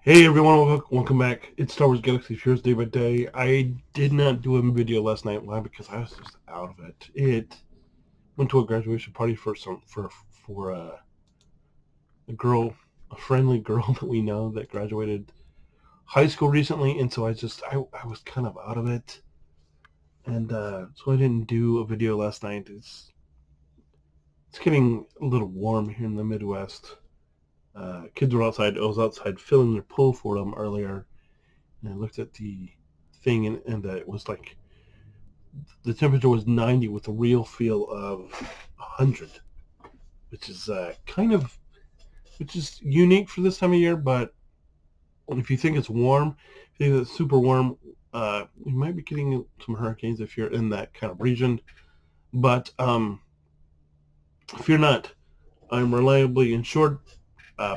Hey everyone, welcome back. It's Star Wars Galaxy Heroes Day by Day. I did not do a video last night. Why? Because I was just out of it. It went to a graduation party for a girl, a friendly girl that we know that graduated high school recently, and so I was kind of out of it, and so I didn't do a video last night. It's getting a little warm here in the Midwest. Kids were outside. I was outside filling their pool for them earlier. And I looked at the thing, and it was like the temperature was 90 with a real feel of 100, which is which is unique for this time of year. But if you think it's warm, if you think it's super warm, you might be getting some hurricanes if you're in that kind of region. But if you're not, I'm reliably insured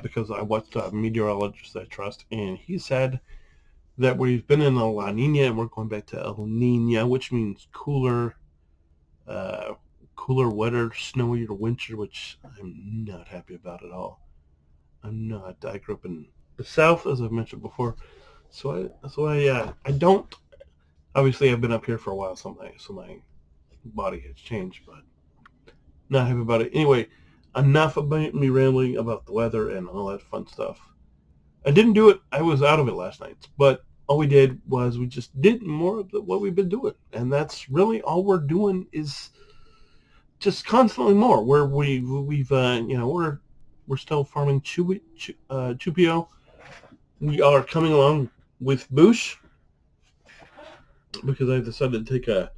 because I watched a meteorologist I trust, and he said that we've been in a La Nina and we're going back to El Nina, which means uh, cooler, wetter, snowier winter, which I'm not happy about at all. I'm not. I grew up in the South, as I've mentioned before, I don't. Obviously, I've been up here for a while, so my body has changed, but not happy about it. Anyway, enough about me rambling about the weather and all that fun stuff. I didn't do it. I was out of it last night, but all we did was we just did more of what we've been doing, and that's really all we're doing is just constantly more. Where we've we're still farming Chupio. We are coming along with Boosh because I decided to take a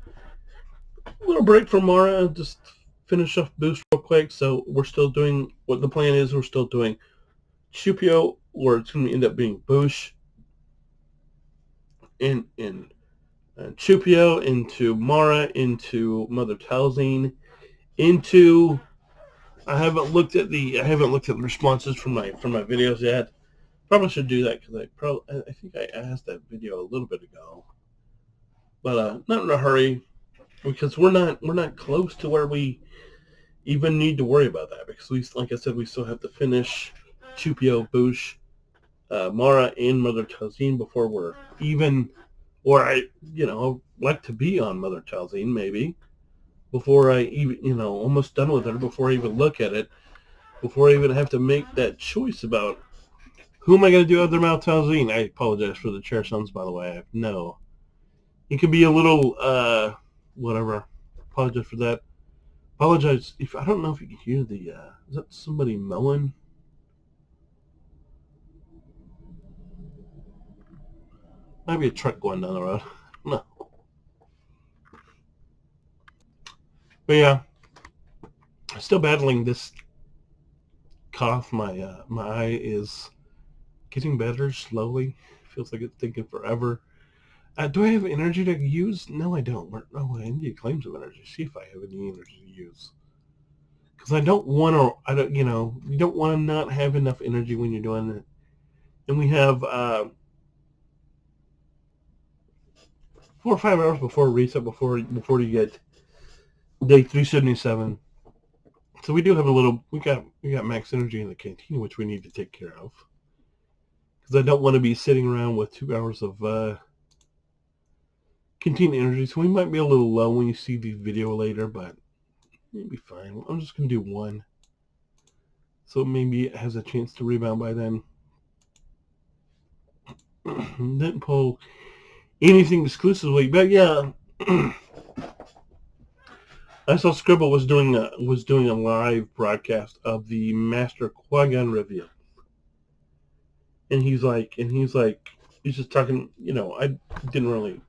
little break from Mara and just finish off Boosh real quick. So we're still doing what the plan is. We're still doing Chupio, or it's going to end up being Boosh in Chupio into Mara into Mother Talzine into. I haven't looked at the responses from my videos yet. Probably should do that because I think I asked that video a little bit ago, but not in a hurry because we're not close to where we even need to worry about that because we, like I said, we still have to finish Chupio, Boosh, Mara, and Mother Talzine before we're even, or I like to be on Mother Talzine maybe before I even almost done with her before I even look at it, before I even have to make that choice about who am I going to do other Mount Talzine? I apologize for the chair sounds, by the way. I have no. It can be a little, whatever. Apologize for that. Apologize if I don't know if you can hear the. Is that somebody mowing? Might be a truck going down the road. No, but yeah, still battling this cough. My eye is getting better slowly. Feels like it's taking forever. Do I have energy to use? No, I don't. No, I need claims of energy. See if I have any energy to use. Because I don't want to. I don't. You don't want to not have enough energy when you're doing it. And we have 4 or 5 hours before reset, before you get day 377. So we do have a little. We got max energy in the canteen, which we need to take care of. Because I don't want to be sitting around with 2 hours of canteen energy. So we might be a little low when you see the video later, but it'll be fine. I'm just gonna do one. So maybe it has a chance to rebound by then. Didn't pull anything exclusively, but yeah, I saw Scribble was doing a live broadcast of the Master Qui-Gon reveal, and he's just talking. I didn't really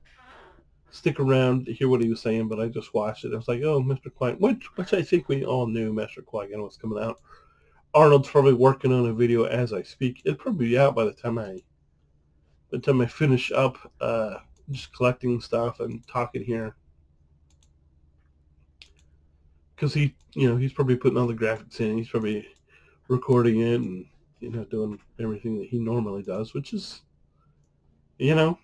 stick around to hear what he was saying, but I just watched it. I was like, oh, Master Qui-Gon, which I think we all knew Master Qui-Gon was coming out. Arnold's probably working on a video as I speak. It'll probably be out by the time I finish up just collecting stuff and talking here. Because he's probably putting all the graphics in. He's probably recording it and doing everything that he normally does, which is you know,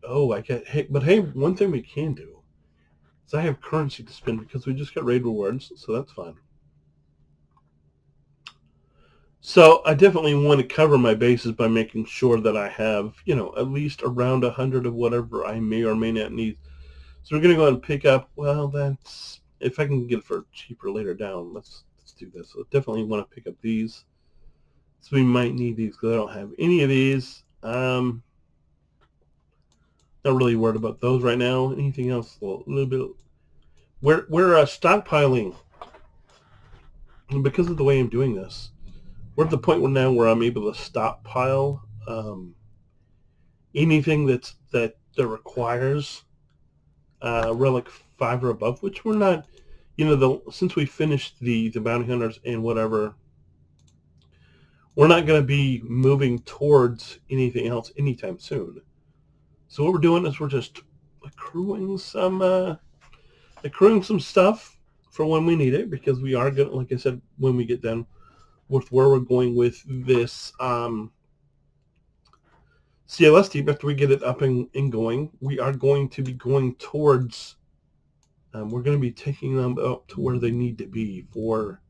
I get but hey, one thing we can do is I have currency to spend because we just got raid rewards, so that's fun. So I definitely want to cover my bases by making sure that I have, at least around 100 of whatever I may or may not need. So we're going to go ahead and pick up, well, that's, if I can get it for cheaper later down, let's do this. So definitely want to pick up these. So we might need these because I don't have any of these. Not really worried about those right now. Anything else? A little bit. We're stockpiling because of the way I'm doing this. We're at the point where now where I'm able to stockpile anything that requires relic 5 or above, which we're not. Since we finished the bounty hunters and whatever, we're not going to be moving towards anything else anytime soon. So what we're doing is we're just accruing some stuff for when we need it, because we are going to, like I said, when we get done with where we're going with this CLS team, after we get it up and going, we are going to be going towards, we're going to be taking them up to where they need to be for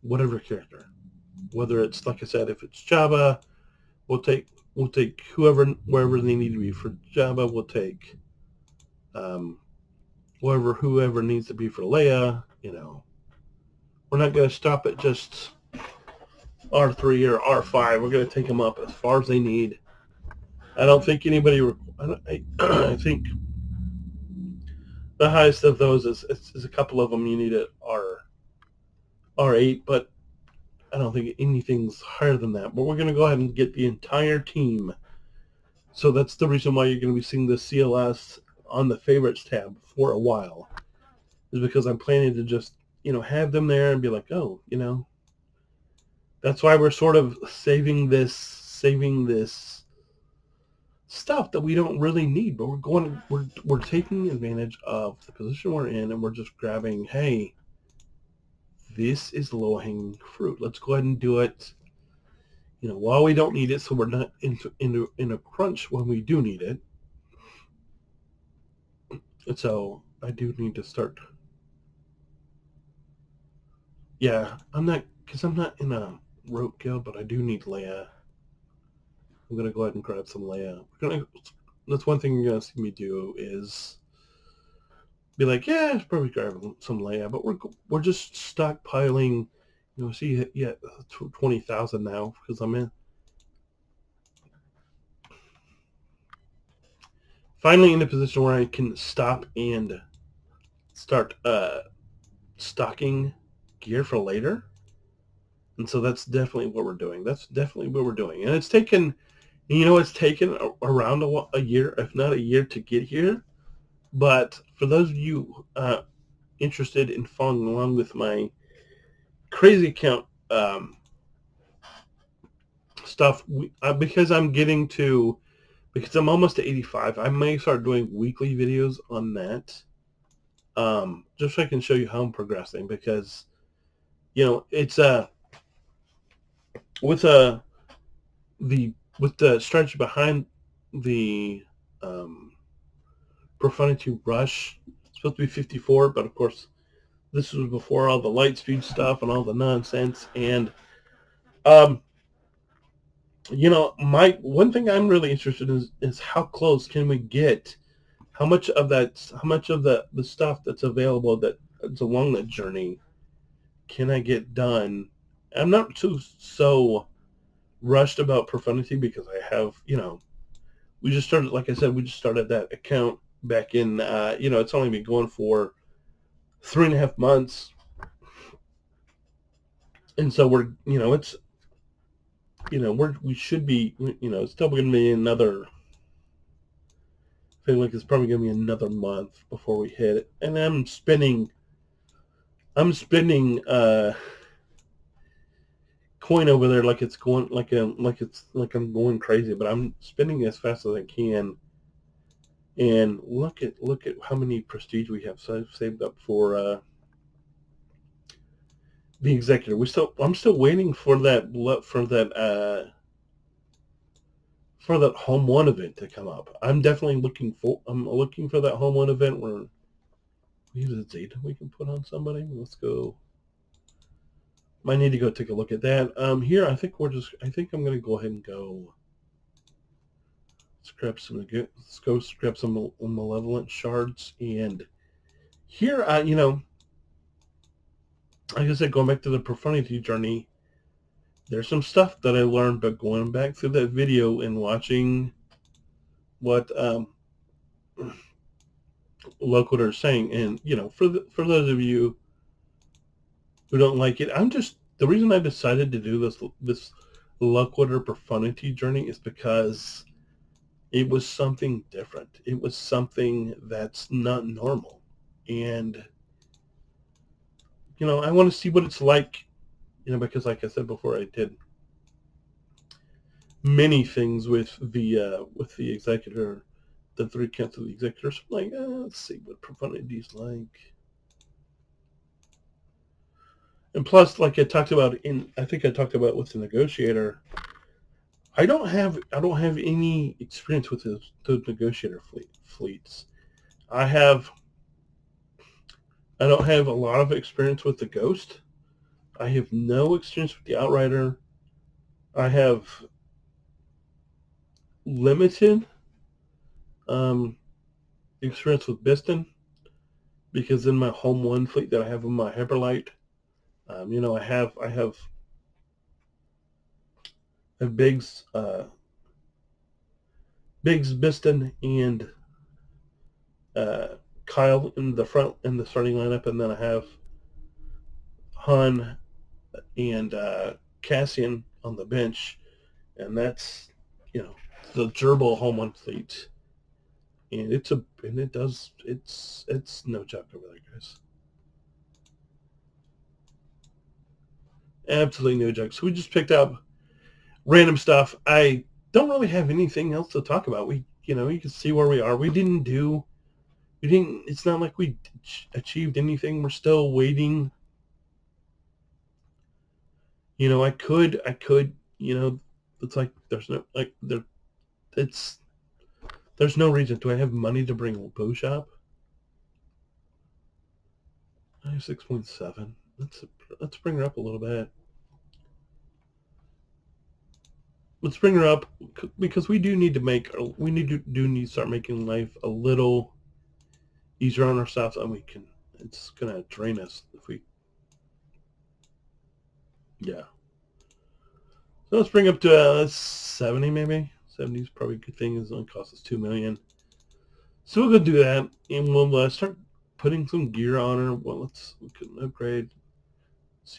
whatever character. Whether it's, like I said, if it's Java, we'll take whoever, wherever they need to be. For Java, we'll take whoever needs to be for Leia. We're not going to stop at just R3 or R5. We're going to take them up as far as they need. I don't think anybody. I think the highest of those is a couple of them. You need at R8, but I don't think anything's higher than that. But we're going to go ahead and get the entire team. So that's the reason why you're going to be seeing the CLS on the favorites tab for a while, is because I'm planning to just have them there and be like, oh, that's why we're sort of saving this stuff that we don't really need, but we're taking advantage of the position we're in, and we're just grabbing, hey, this is low-hanging fruit. Let's go ahead and do it, while we don't need it, so we're not in a crunch when we do need it. And so I do need to start. Yeah, I'm not in a rope guild, but I do need Leia. I'm gonna go ahead and grab some Leia. That's one thing you're gonna see me do is be like, yeah, it's probably grab some Leia, but we're just stockpiling. See, yeah, 20,000 now because I'm finally in a position where I can stop and start stocking gear for later. And so that's definitely what we're doing. And it's taken, it's taken around a year, if not a year, to get here. But for those of you interested in following along with my crazy account stuff, because I'm almost to 85, I may start doing weekly videos on that, just so I can show you how I'm progressing, because it's with the strategy behind the Profanity Rush. It's supposed to be 54, but of course this was before all the light speed stuff and all the nonsense. And my one thing I'm really interested in is how close can we get? How much of the stuff that's available that's along that journey can I get done? I'm not so rushed about Profanity, because I have, we just started, like I said, we just started that account back in, it's only been going for 3.5 months. And so we're, it's, we should be, it's still going to be another, I feel like it's probably going to be another month before we hit it. And I'm spending coin over there like it's going, like I'm going crazy, but I'm spending as fast as I can. And look at how many prestige we have saved up for the executor. I'm still waiting for that home one event to come up. I'm looking for that home one event where we have a Zeta we can put on somebody. Let's go. I need to go take a look at that. Here, I think I'm going to go ahead and go scrap some. Let's go scrap some malevolent shards. And here, like I said, going back to the profanity journey, there's some stuff that I learned, but going back through that video and watching what local are saying, and for those of you who don't like it, the reason I decided to do this Lockwater profanity journey is because it was something different. It was something that's not normal, and I want to see what it's like. Because like I said before, I did many things with the executor, the 3 counts of the executor. So I'm like, let's see what profanity is like. And plus, like I think I talked about with the negotiator, I don't have any experience with those negotiator fleets. I have I don't have a lot of experience with the Ghost. I have no experience with the Outrider. I have limited experience with Biston, because in my home one fleet that I have in my Hyperlight, I have Biggs, Biston, and Kyle in the starting lineup, and then I have Han and Cassian on the bench, and that's the Gerbil home one fleet, and it's no joke over there, guys. Absolutely no joke. So we just picked up random stuff. I don't really have anything else to talk about. You can see where we are. It's not like we achieved anything. We're still waiting. I could, it's like there's no reason. Do I have money to bring a bow shop? I have 6.7. Let's bring her up a little bit. Let's bring her up because we do need to start making life a little easier on ourselves, and it's gonna drain us if we. Yeah. So let's bring up to 70 maybe. 70 is probably a good thing. It's only cost us $2 million. So we'll go do that, and we'll start putting some gear on her. Well, we can upgrade. Let's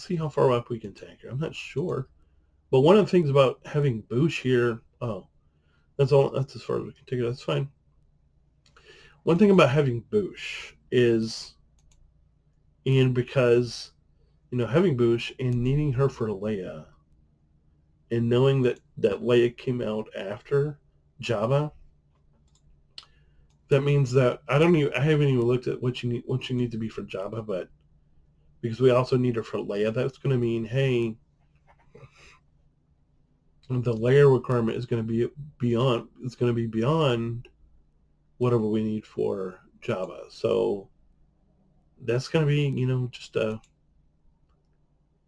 see how far up we can take her. I'm not sure, but one of the things about having Boosh here. Oh, that's all. That's as far as we can take her. That's fine. One thing about having Boosh is, and because having Boosh and needing her for Leia, and knowing that Leia came out after Jabba, that means that I haven't even looked at what you need to be for Jabba, but because we also need her for Leia, that's going to mean, hey, the Leia requirement is going to be beyond. It's going to be beyond whatever we need for Jabba. So that's going to be,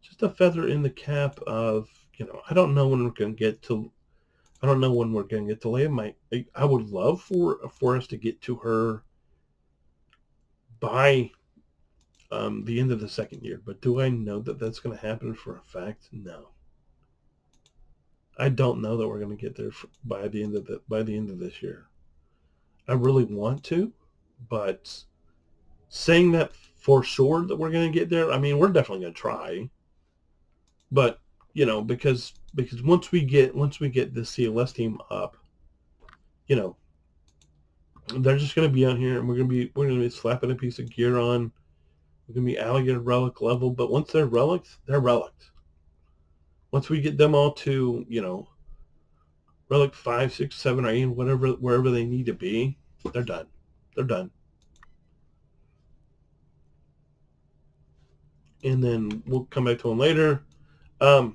just a feather in the cap of, I don't know when we're going to get to. I don't know when we're going to get to Leia. I would love for us to get to her by the end of the second year, but do I know that that's going to happen for a fact? No. I don't know that we're going to get there by the end of this year. I really want to, but saying that for sure that we're going to get there, I mean, we're definitely going to try. But because once we get the CLS team up, they're just going to be out here, and we're going to be slapping a piece of gear on. We're going to be alligator relic level, but once they're relics, they're relics. Once we get them all to relic 5, 6, 7, or 8, wherever they need to be, they're done. They're done. And then we'll come back to them later. But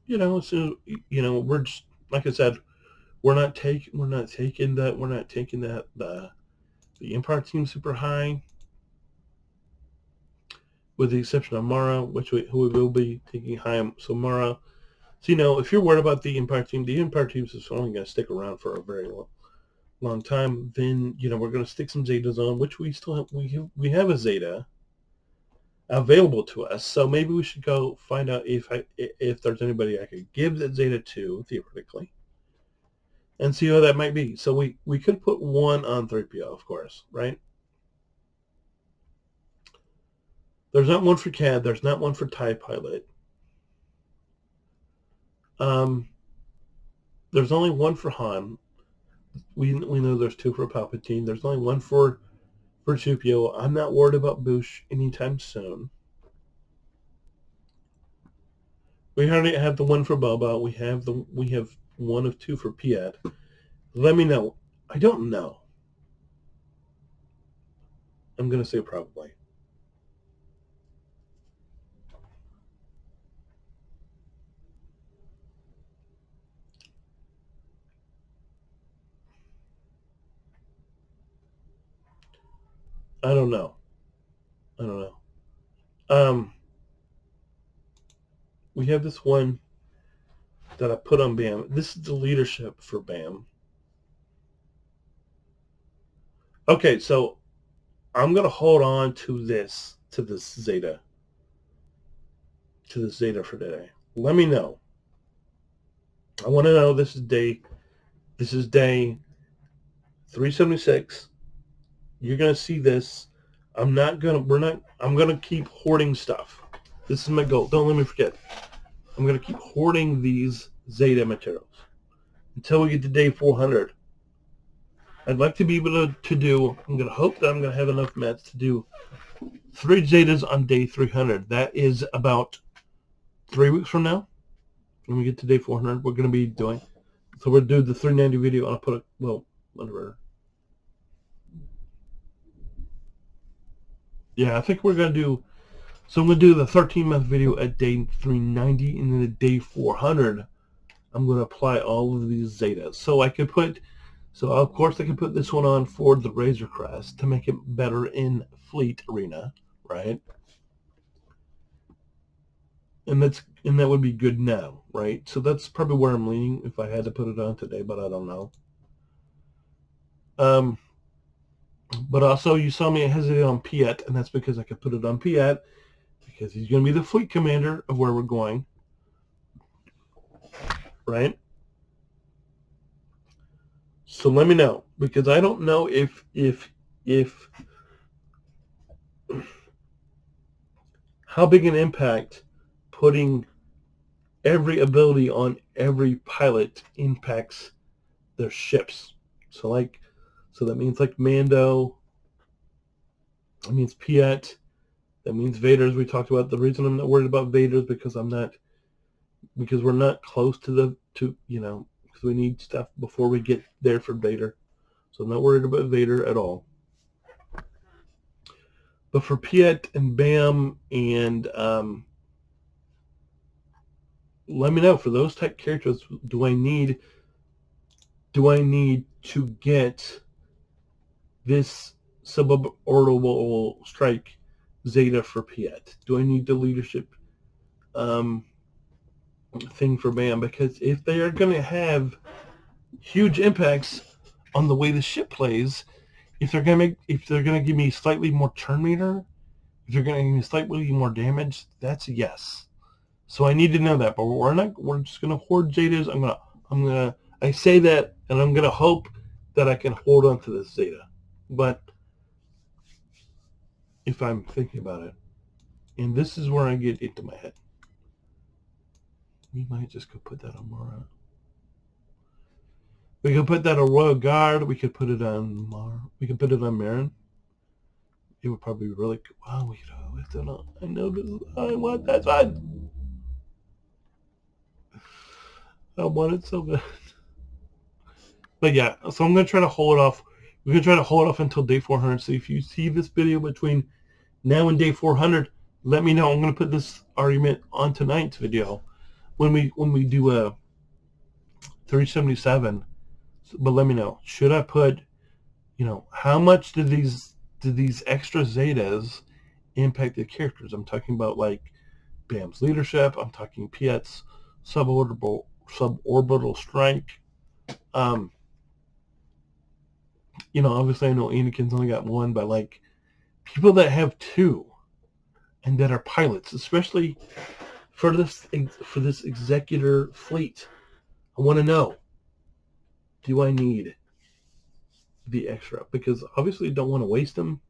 so we're just, like I said, we're not taking the Empire team super high. with the exception of Mara, who we will be taking high. So Mara. So if you're worried about the Empire team is only going to stick around for a very long time. Then we're going to stick some Zetas on, which we still have. We have a Zeta available to us. So maybe we should go find out if there's anybody I could give that Zeta to theoretically, and see how that might be. So we could put one on 3PO, of course, right? There's not one for CAD. There's not one for TIE Pilot. There's only one for Han. We know there's two for Palpatine. There's only one for 2PO. I'm not worried about Boushh anytime soon. We already have the one for Boba. We have one of two for Piet. Let me know. I don't know. I'm going to say probably. I don't know. We have this one that I put on BAM. This is the leadership for BAM. Okay, so I'm going to hold on to this Zeta. To this Zeta for today. Let me know. I want to know this is day 376. You're going to see this. I'm going to keep hoarding stuff. This is my goal. Don't let me forget. I'm going to keep hoarding these Zeta materials until we get to day 400. I'd like to be able to do, I'm going to hope that I'm going to have enough mats to do 3 Zetas on day 300. That is about 3 weeks from now. When we get to day 400, we're going to be doing. So we'll do the 390 video, and I'll put it, whatever. Yeah, I think we're going to do, so I'm going to do the 13-month video at day 390, and then at day 400, I'm going to apply all of these Zetas. So of course I can put this one on for the Razor Crest to make it better in Fleet Arena, right? And that would be good now, right? So that's probably where I'm leaning if I had to put it on today, but I don't know. But also you saw me hesitate on Piet, and that's because I could put it on Piet because he's going to be the fleet commander of where we're going, right? So let me know, because I don't know if how big an impact putting every ability on every pilot impacts their ships. So that means like Mando, that means Piet, that means Vader, as we talked about. The reason I'm not worried about Vader is because we're not close to because we need stuff before we get there for Vader. So I'm not worried about Vader at all. But for Piet and BAM and let me know for those type characters, do I need to get this suborbital strike Zeta for Piet? Do I need the leadership thing for BAM? Because if they are going to have huge impacts on the way the ship plays, if they're going to give me slightly more turn meter, if they're going to give me slightly more damage, that's a yes. So I need to know that, but we're just going to hoard Zetas. I say that, and I'm going to hope that I can hold on to this Zeta. But if I'm thinking about it, and this is where I get into my head, we might just go put that on Mara. We could put that on Royal Guard. We could put it on Mara. We could put it on Marin. It would probably be really good. Wow, we could always do it. I know this. I want that one. I want it so bad. But yeah, so I'm going to try to hold it off. We're going to try to hold it off until day 400. So if you see this video between now and day 400, let me know. I'm going to put this argument on tonight's video when we do a 377. But let me know. Should I put, how much do these extra Zetas impacted characters. I'm talking about like Bam's leadership. I'm talking Piet's suborbital strike. Obviously I know Anakin's only got one, but like people that have two and that are pilots, especially for this executor fleet, I want to know, do I need the extra? Because obviously I don't want to waste them,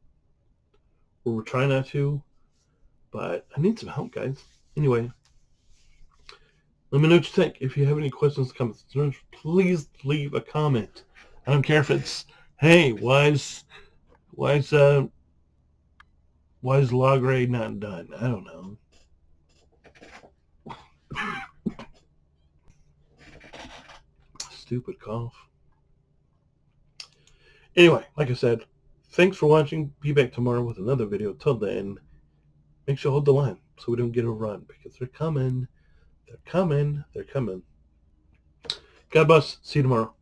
or we're trying not to, but I need some help, guys. Anyway, let me know what you think. If you have any questions, comments, please leave a comment. I don't care if it's, hey, why is log raid not done? I don't know. Stupid cough. Anyway, like I said, thanks for watching. Be back tomorrow with another video. Till then, make sure you hold the line so we don't get overrun, because they're coming. They're coming. They're coming. God bless. See you tomorrow.